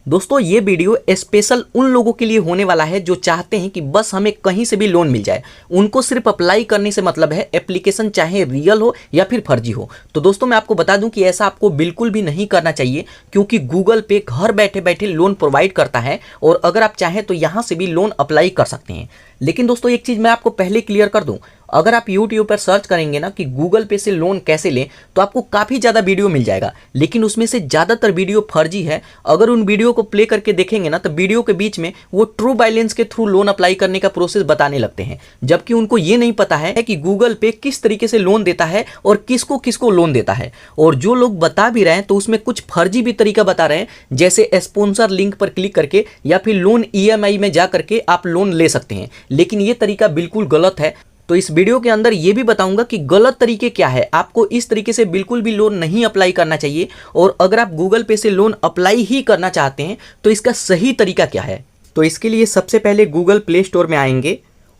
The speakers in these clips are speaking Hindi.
दोस्तों ये वीडियो स्पेशल उन लोगों के लिए होने वाला है जो चाहते हैं कि बस हमें कहीं से भी लोन मिल जाए। उनको सिर्फ अप्लाई करने से मतलब है, एप्लीकेशन चाहे रियल हो या फिर फर्जी हो। तो दोस्तों मैं आपको बता दूं कि ऐसा आपको बिल्कुल भी नहीं करना चाहिए, क्योंकि गूगल पे घर बैठे बैठे लोन प्रोवाइड करता है और अगर आप चाहें तो यहां से भी लोन अप्लाई कर सकते हैं। लेकिन दोस्तों एक चीज मैं आपको पहले क्लियर कर दूं, अगर आप YouTube पर सर्च करेंगे ना कि गूगल पे से लोन कैसे लें, तो आपको काफ़ी ज़्यादा वीडियो मिल जाएगा, लेकिन उसमें से ज़्यादातर वीडियो फर्जी है। अगर उन वीडियो को प्ले करके देखेंगे ना तो वीडियो के बीच में वो ट्रू बैलेंस के थ्रू लोन अप्लाई करने का प्रोसेस बताने लगते हैं, जबकि उनको ये नहीं पता है कि गूगल पे किस तरीके से लोन देता है और किसको किसको लोन देता है। और जो लोग बता भी रहे हैं तो उसमें कुछ फर्जी भी तरीका बता रहे हैं, जैसे स्पॉन्सर लिंक पर क्लिक करके या फिर लोन EMI में जा करके आप लोन ले सकते हैं, लेकिन ये तरीका बिल्कुल गलत है। तो इस वीडियो के अंदर ये भी बताऊंगा कि गलत तरीके क्या है। आपको इस तरीके से बिल्कुल भी लोन नहीं अप्लाई करना चाहिए, और अगर आप गूगल पे से लोन अप्लाई ही करना चाहते हैं तो इसका सही तरीका क्या है। तो इसके लिए सबसे पहले गूगल प्ले स्टोर में आएंगे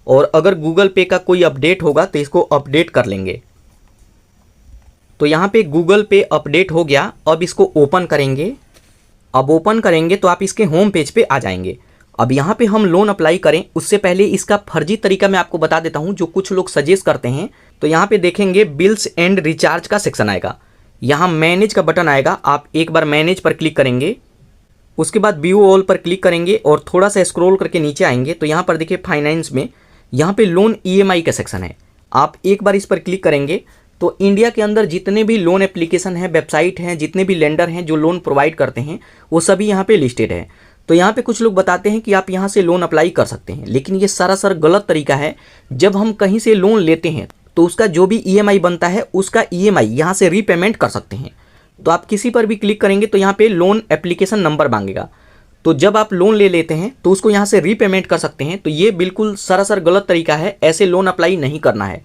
और अगर गूगल पे का कोई अपडेट होगा तो इसको अपडेट कर लेंगे। तो यहाँ पे गूगल पे अपडेट हो गया, अब इसको ओपन करेंगे। अब ओपन करेंगे तो आप इसके होम पेज पे आ जाएंगे। अब यहाँ पे हम लोन अप्लाई करें उससे पहले इसका फर्जी तरीका मैं आपको बता देता हूँ जो कुछ लोग सजेस्ट करते हैं। तो यहाँ पे देखेंगे बिल्स एंड रिचार्ज का सेक्शन आएगा, यहाँ मैनेज का बटन आएगा, आप एक बार मैनेज पर क्लिक करेंगे। उसके बाद व्यू ऑल पर क्लिक करेंगे और थोड़ा सा स्क्रॉल करके नीचे आएंगे तो यहाँ पर देखिए फाइनेंस में यहाँ पे लोन EMI का सेक्शन है, आप एक बार इस पर क्लिक करेंगे तो इंडिया के अंदर जितने भी लोन एप्लीकेशन हैं, वेबसाइट हैं, जितने भी लेंडर हैं जो लोन प्रोवाइड करते हैं वो सभी यहाँ पे लिस्टेड है। तो यहाँ पे कुछ लोग बताते हैं कि आप यहाँ से लोन अप्लाई कर सकते हैं, लेकिन ये सरासर गलत तरीका है। जब हम कहीं से लोन लेते हैं तो उसका जो भी EMI बनता है उसका EMI यहाँ से रीपेमेंट कर सकते हैं। तो आप किसी पर भी क्लिक करेंगे तो यहाँ पे लोन एप्लीकेशन नंबर मांगेगा, तो जब आप लोन ले लेते हैं तो उसको यहाँ से रीपेमेंट कर सकते हैं। तो ये बिल्कुल सरासर गलत तरीका है, ऐसे लोन अप्लाई नहीं करना है।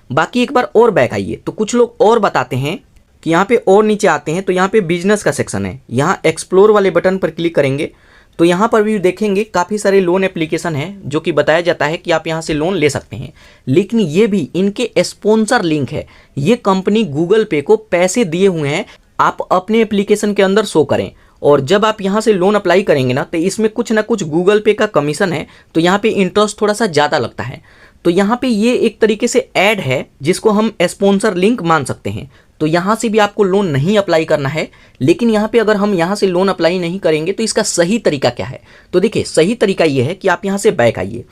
बाकी एक बार और बैक आइए तो कुछ लोग और बताते हैं कि यहाँ पे और नीचे आते हैं तो यहाँ पे बिजनेस का सेक्शन है, यहाँ एक्सप्लोर वाले बटन पर क्लिक करेंगे तो यहाँ पर भी देखेंगे काफ़ी सारे लोन एप्लीकेशन हैं जो कि बताया जाता है कि आप यहाँ से लोन ले सकते हैं, लेकिन ये भी इनके स्पॉन्सर लिंक है। ये कंपनी गूगल पे को पैसे दिए हुए हैं, आप अपने एप्लीकेशन के अंदर शो करें, और जब आप यहाँ से लोन अप्लाई करेंगे ना तो इसमें कुछ ना कुछ गूगल पे का कमीशन है, तो यहाँ पे इंटरेस्ट थोड़ा सा ज़्यादा लगता है। तो यहाँ पे ये एक तरीके से ऐड है जिसको हम स्पॉन्सर लिंक मान सकते हैं। तो यहाँ से भी आपको लोन नहीं अप्लाई करना है, लेकिन यहाँ पे अगर हम यहाँ से लोन अप्लाई नहीं करेंगे तो इसका सही तरीका क्या है। तो देखिए सही तरीका ये है कि आप यहाँ से बैक आइए,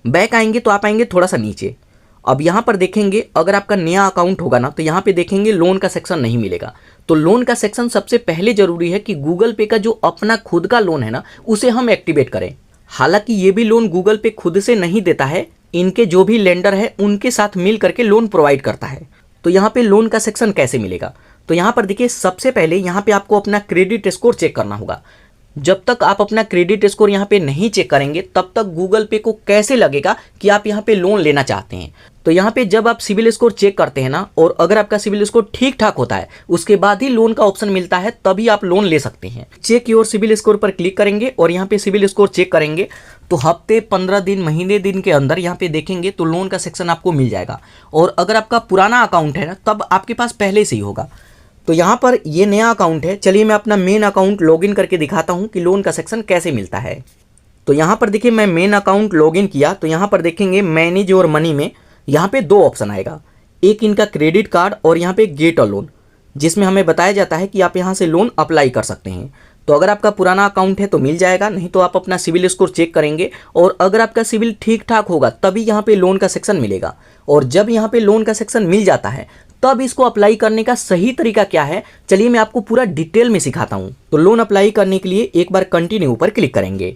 बैक आएंगे तो आप आएंगे थोड़ा सा नीचे। अब यहाँ पर देखेंगे अगर आपका नया अकाउंट होगा ना तो यहाँ पे देखेंगे लोन का सेक्शन नहीं मिलेगा। तो लोन का सेक्शन सबसे पहले जरूरी है कि गूगल पे का जो अपना खुद का लोन है ना उसे हम एक्टिवेट करें। हालांकि ये भी लोन गूगल पे खुद से नहीं देता है, इनके जो भी लेंडर है उनके साथ मिल करके लोन प्रोवाइड करता है। तो यहाँ पे लोन का सेक्शन कैसे मिलेगा, तो यहाँ पर देखिए सबसे पहले यहाँ पे आपको अपना क्रेडिट स्कोर चेक करना होगा। जब तक आप अपना क्रेडिट स्कोर यहाँ पे नहीं चेक करेंगे तब तक गूगल पे को कैसे लगेगा कि आप यहाँ पे लोन लेना चाहते हैं। तो यहाँ पे जब आप सिविल स्कोर चेक करते हैं ना, और अगर आपका सिविल स्कोर ठीक ठाक होता है उसके बाद ही लोन का ऑप्शन मिलता है, तभी आप लोन ले सकते हैं। चेक योर सिविल स्कोर पर क्लिक करेंगे और यहाँ पे सिविल स्कोर चेक करेंगे तो हफ्ते, 15 दिन, महीने दिन के अंदर यहाँ पे देखेंगे तो लोन का सेक्शन आपको मिल जाएगा। और अगर आपका पुराना अकाउंट है ना तब आपके पास पहले से ही होगा। तो यहाँ पर ये नया अकाउंट है, चलिए मैं अपना मेन अकाउंट लॉगिन करके दिखाता हूँ कि लोन का सेक्शन कैसे मिलता है। तो यहाँ पर देखिए मैं मेन अकाउंट लॉगिन किया तो यहाँ पर देखेंगे मैनेज और मनी में यहाँ पे दो ऑप्शन आएगा, एक इनका क्रेडिट कार्ड और यहाँ पे गेट अ लोन, जिसमें हमें बताया जाता है कि आप यहाँ से लोन अप्लाई कर सकते हैं। तो अगर आपका पुराना अकाउंट है तो मिल जाएगा, नहीं तो आप अपना सिविल स्कोर चेक करेंगे और अगर आपका सिविल ठीक ठाक होगा तभी यहाँ पे लोन का सेक्शन मिलेगा। और जब यहाँ पे लोन का सेक्शन मिल जाता है तब इसको अप्लाई करने का सही तरीका क्या है, चलिए मैं आपको पूरा डिटेल में सिखाता हूँ। तो लोन अप्लाई करने के लिए एक बार कंटिन्यू पर क्लिक करेंगे।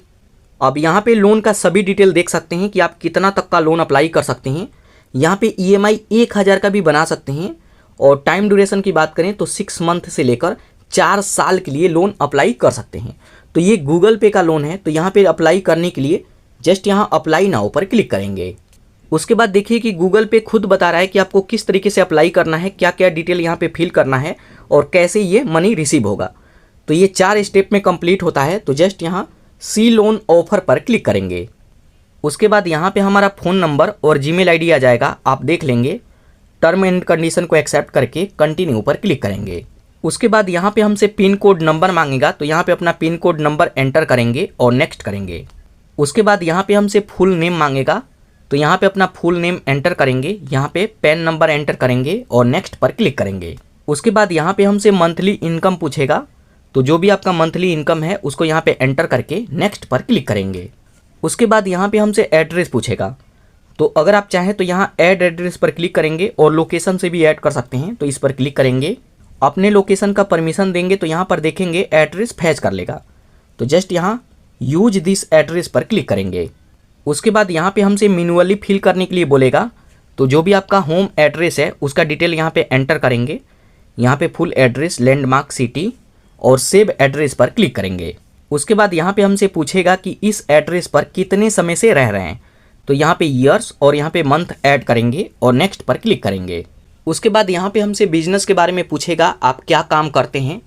अब यहाँ पे लोन का सभी डिटेल देख सकते हैं कि आप कितना तक का लोन अप्लाई कर सकते हैं। यहाँ पे EMI 1000 का भी बना सकते हैं, और टाइम ड्यूरेशन की बात करें तो 6 मंथ से लेकर 4 साल के लिए लोन अप्लाई कर सकते हैं। तो ये गूगल पे का लोन है, तो यहाँ पे अप्लाई करने के लिए जस्ट यहाँ अप्लाई नाउ पर क्लिक करेंगे। उसके बाद देखिए कि गूगल पे खुद बता रहा है कि आपको किस तरीके से अप्लाई करना है, क्या क्या डिटेल यहाँ पे फिल करना है और कैसे ये मनी रिसीव होगा। तो ये 4 स्टेप में कंप्लीट होता है। तो जस्ट यहाँ सी लोन ऑफर पर क्लिक करेंगे। उसके बाद यहाँ पे हमारा फ़ोन नंबर और जीमेल आईडी आ जाएगा, आप देख लेंगे। टर्म एंड कंडीशन को एक्सेप्ट करके कंटिन्यू पर क्लिक करेंगे। उसके बाद यहाँ पे हमसे पिन कोड नंबर मांगेगा, तो यहाँ पे अपना पिन कोड नंबर एंटर करेंगे और नेक्स्ट करेंगे। उसके बाद यहाँ पे हमसे फुल नेम मांगेगा, तो यहाँ पे अपना फुल नेम एंटर करेंगे, यहाँ पे पैन नंबर एंटर करेंगे और नेक्स्ट पर क्लिक करेंगे। उसके बाद यहाँ पे हमसे मंथली इनकम पूछेगा, तो जो भी आपका मंथली इनकम है उसको यहाँ पे एंटर करके नेक्स्ट पर क्लिक करेंगे। उसके बाद यहाँ पे हमसे एड्रेस पूछेगा, तो अगर आप चाहें तो यहाँ ऐड एड्रेस पर क्लिक करेंगे और लोकेशन से भी ऐड कर सकते हैं, तो इस पर क्लिक करेंगे। अपने लोकेशन का परमिशन देंगे तो यहाँ पर देखेंगे एड्रेस फैच कर लेगा, तो जस्ट यहाँ यूज दिस एड्रेस पर क्लिक करेंगे। उसके बाद यहाँ पे हमसे मैन्युअली फिल करने के लिए बोलेगा, तो जो भी आपका होम एड्रेस है उसका डिटेल यहाँ पे एंटर करेंगे, यहाँ पे फुल एड्रेस, लैंडमार्क, सिटी और सेव एड्रेस पर क्लिक करेंगे। उसके बाद यहाँ पे हमसे पूछेगा कि इस एड्रेस पर कितने समय से रह रहे हैं, तो यहाँ पे ईयर्स और यहाँ पे मंथ ऐड करेंगे और नेक्स्ट पर क्लिक करेंगे। उसके बाद यहाँ पे हमसे बिजनेस के बारे में पूछेगा, आप क्या काम करते हैं,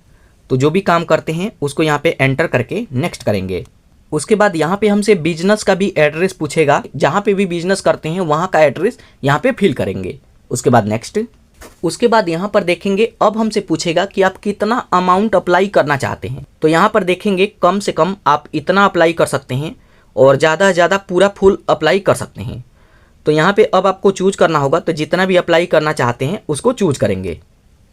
तो जो भी काम करते हैं उसको यहाँ पे एंटर करके नेक्स्ट करेंगे। उसके बाद यहाँ पे हमसे बिजनेस का भी एड्रेस पूछेगा, जहाँ पे भी बिजनेस करते हैं वहाँ का एड्रेस यहाँ पे फिल करेंगे। उसके बाद नेक्स्ट। उसके बाद यहाँ पर देखेंगे अब हमसे पूछेगा कि आप कितना अमाउंट अप्लाई करना चाहते हैं, तो यहाँ पर देखेंगे कम से कम आप इतना अप्लाई कर सकते हैं और ज़्यादा से ज़्यादा पूरा फुल अप्लाई कर सकते हैं। तो यहाँ पे अब आपको चूज करना होगा, तो जितना भी अप्लाई करना चाहते हैं उसको चूज करेंगे।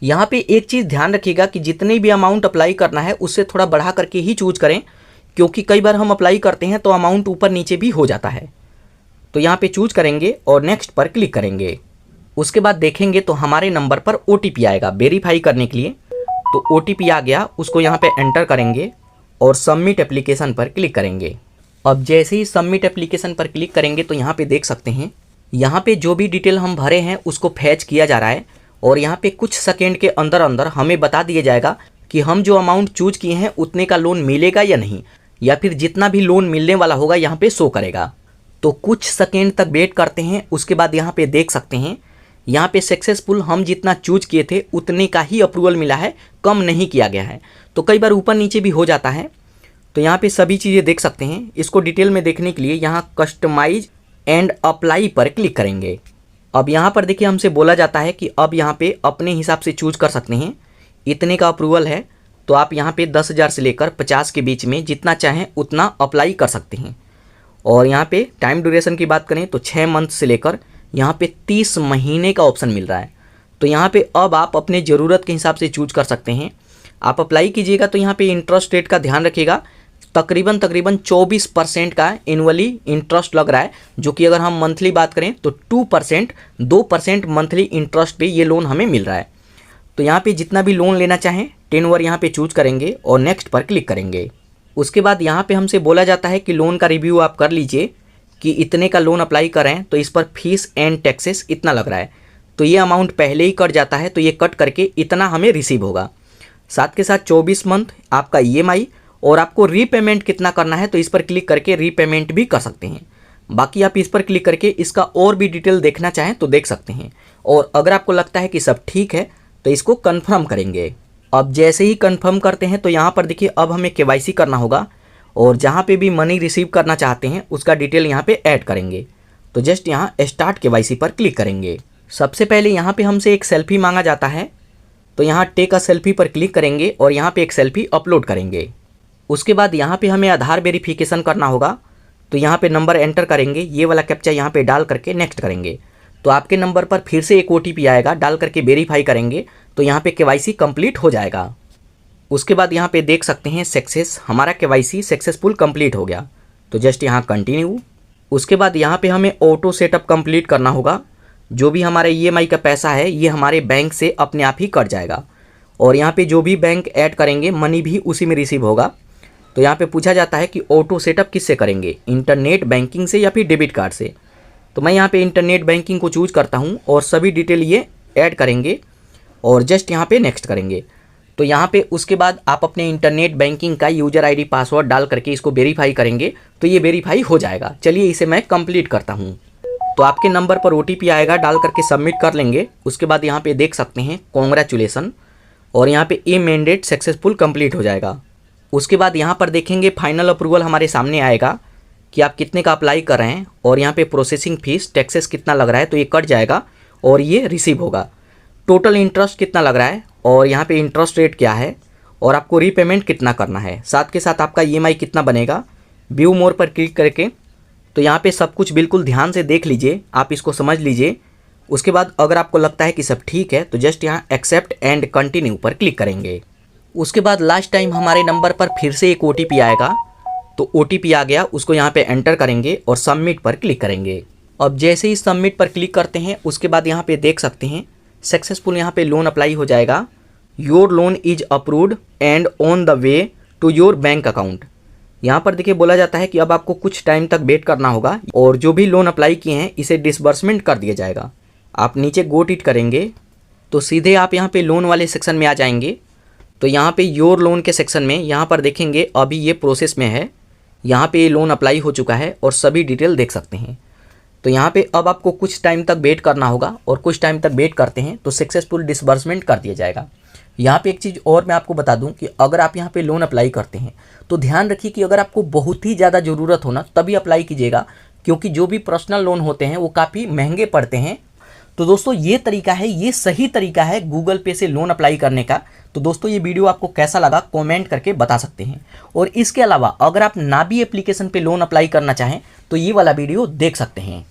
यहाँ पे एक चीज़ ध्यान रखिएगा कि जितनी भी अमाउंट अप्लाई करना है उससे थोड़ा बढ़ा करके ही चूज करें, क्योंकि कई बार हम अप्लाई करते हैं तो अमाउंट ऊपर नीचे भी हो जाता है। तो यहाँ पे चूज करेंगे और नेक्स्ट पर क्लिक करेंगे। उसके बाद देखेंगे तो हमारे नंबर पर OTP आएगा वेरीफाई करने के लिए, तो OTP आ गया, उसको यहाँ पे एंटर करेंगे और सबमिट एप्लीकेशन पर क्लिक करेंगे। अब जैसे ही सबमिट एप्लीकेशन पर क्लिक करेंगे तो यहाँ पे देख सकते हैं, यहाँ पे जो भी डिटेल हम भरे हैं उसको फैच किया जा रहा है और यहाँ पे कुछ सेकेंड के अंदर अंदर हमें बता दिया जाएगा कि हम जो अमाउंट चूज किए हैं उतने का लोन मिलेगा या नहीं, या फिर जितना भी लोन मिलने वाला होगा यहाँ पे शो करेगा। तो कुछ सेकेंड तक वेट करते हैं। उसके बाद यहाँ पे देख सकते हैं, यहाँ पे सक्सेसफुल हम जितना चूज किए थे उतने का ही अप्रूवल मिला है, कम नहीं किया गया है। तो कई बार ऊपर नीचे भी हो जाता है, तो यहाँ पे सभी चीज़ें देख सकते हैं। इसको डिटेल में देखने के लिए यहाँ कस्टमाइज एंड अप्लाई पर क्लिक करेंगे। अब यहाँ पर देखिए हमसे बोला जाता है कि अब यहाँ पे अपने हिसाब से चूज कर सकते हैं, इतने का अप्रूवल है तो आप यहाँ पे 10,000 से लेकर 50 के बीच में जितना चाहें उतना अप्लाई कर सकते हैं। और यहाँ पे टाइम ड्यूरेशन की बात करें तो 6 मंथ से लेकर यहाँ पे 30 महीने का ऑप्शन मिल रहा है। तो यहाँ पे अब आप अपने ज़रूरत के हिसाब से चूज कर सकते हैं। आप अप्लाई कीजिएगा तो यहाँ पे इंटरेस्ट रेट का ध्यान रखिएगा, तकरीबन 24% का एनुअली इंटरेस्ट लग रहा है, जो कि अगर हम मंथली बात करें तो 2% मंथली इंटरेस्ट पे ये लोन हमें मिल रहा है। तो यहाँ पे जितना भी लोन लेना चाहें टेन्योर यहाँ पे चूज करेंगे और नेक्स्ट पर क्लिक करेंगे। उसके बाद यहाँ पे हमसे बोला जाता है कि लोन का रिव्यू आप कर लीजिए कि इतने का लोन अप्लाई करें तो इस पर फीस एंड टैक्सेस इतना लग रहा है, तो ये अमाउंट पहले ही कट जाता है, तो ये कट करके इतना हमें रिसीव होगा। साथ के साथ 24 मंथ आपका EMI और आपको रीपेमेंट कितना करना है तो इस पर क्लिक करके रीपेमेंट भी कर सकते हैं। बाकी आप इस पर क्लिक करके इसका और भी डिटेल देखना चाहें तो देख सकते हैं। और अगर आपको लगता है कि सब ठीक है तो इसको कंफर्म करेंगे। अब जैसे ही कंफर्म करते हैं तो यहाँ पर देखिए अब हमें KYC करना होगा और जहाँ पे भी मनी रिसीव करना चाहते हैं उसका डिटेल यहाँ पे ऐड करेंगे। तो जस्ट यहाँ स्टार्ट KYC पर क्लिक करेंगे। सबसे पहले यहाँ पे हमसे एक सेल्फी मांगा जाता है, तो यहाँ टेक अ सेल्फी पर क्लिक करेंगे और यहाँ पे एक सेल्फी अपलोड करेंगे। उसके बाद यहाँ पे हमें आधार वेरिफिकेशन करना होगा, तो यहाँ पे नंबर एंटर करेंगे, ये वाला कैप्चा यहाँ पे डाल करके नेक्स्ट करेंगे। तो आपके नंबर पर फिर से एक OTP आएगा, डाल करके वेरीफाई करेंगे तो यहाँ पे KYC कंप्लीट हो जाएगा। उसके बाद यहाँ पे देख सकते हैं सक्सेस, हमारा KYC सक्सेसफुल कंप्लीट हो गया। तो जस्ट यहाँ कंटिन्यू। उसके बाद यहाँ पे हमें ऑटो सेटअप कंप्लीट करना होगा। जो भी हमारे EMI का पैसा है ये हमारे बैंक से अपने आप ही कट जाएगा और यहाँ पे जो भी बैंक ऐड करेंगे मनी भी उसी में रिसीव होगा। तो यहाँ पे पूछा जाता है कि ऑटो सेटअप किससे करेंगे, इंटरनेट बैंकिंग से या फिर डेबिट कार्ड से। तो मैं यहाँ पे इंटरनेट बैंकिंग को चूज करता हूँ और सभी डिटेल ये ऐड करेंगे और जस्ट यहाँ पे नेक्स्ट करेंगे। तो यहाँ पे उसके बाद आप अपने इंटरनेट बैंकिंग का यूजर ID पासवर्ड डाल करके इसको वेरीफाई करेंगे तो ये वेरीफाई हो जाएगा। चलिए इसे मैं कंप्लीट करता हूँ। तो आपके नंबर पर OTP आएगा, डाल करके सबमिट कर लेंगे। उसके बाद यहाँ पे देख सकते हैं कॉन्ग्रेचुलेसन और यहाँ पे ए मैंडेट सक्सेसफुल कंप्लीट हो जाएगा। उसके बाद यहाँ पर देखेंगे फाइनल अप्रूवल हमारे सामने आएगा कि आप कितने का अप्लाई कर रहे हैं और यहाँ पे प्रोसेसिंग फीस टैक्सेस कितना लग रहा है तो ये कट जाएगा और ये रिसीव होगा। टोटल इंटरेस्ट कितना लग रहा है और यहाँ पे इंटरेस्ट रेट क्या है और आपको रीपेमेंट कितना करना है, साथ के साथ आपका ईएमआई कितना बनेगा। व्यू मोर पर क्लिक करके तो यहाँ पे सब कुछ बिल्कुल ध्यान से देख लीजिए, आप इसको समझ लीजिए। उसके बाद अगर आपको लगता है कि सब ठीक है तो जस्ट यहाँ एक्सेप्ट एंड कंटिन्यू पर क्लिक करेंगे। उसके बाद लास्ट टाइम हमारे नंबर पर फिर से एक ओटीपी आएगा, तो ओटीपी आ गया, उसको यहाँ पे एंटर करेंगे और सबमिट पर क्लिक करेंगे। अब जैसे ही सबमिट पर क्लिक करते हैं उसके बाद यहाँ पे देख सकते हैं सक्सेसफुल यहाँ पे लोन अप्लाई हो जाएगा। Your loan is approved and on the way to your bank account. यहाँ पर देखिए बोला जाता है कि अब आपको कुछ टाइम तक वेट करना होगा और जो भी लोन अप्लाई किए हैं इसे डिसबर्समेंट कर दिया जाएगा। आप नीचे गोट इट करेंगे तो सीधे आप यहाँ पे लोन वाले सेक्शन में आ जाएंगे। तो यहाँ पे योर लोन के सेक्शन में यहाँ पर देखेंगे अभी ये प्रोसेस में है, यहाँ पे लोन अप्लाई हो चुका है और सभी डिटेल देख सकते हैं। तो यहाँ पे अब आपको कुछ टाइम तक वेट करना होगा और कुछ टाइम तक वेट करते हैं तो सक्सेसफुल डिसबर्समेंट कर दिया जाएगा। यहाँ पे एक चीज़ और मैं आपको बता दूं कि अगर आप यहाँ पे लोन अप्लाई करते हैं तो ध्यान रखिए कि अगर आपको बहुत ही ज़्यादा ज़रूरत हो ना तभी अप्लाई कीजिएगा, क्योंकि जो भी पर्सनल लोन होते हैं वो काफ़ी महंगे पड़ते हैं। तो दोस्तों ये तरीका है, ये सही तरीका है गूगल पे से लोन अप्लाई करने का। तो दोस्तों ये वीडियो आपको कैसा लगा कमेंट करके बता सकते हैं। और इसके अलावा अगर आप नाबी एप्लीकेशन पे लोन अप्लाई करना चाहें तो ये वाला वीडियो देख सकते हैं।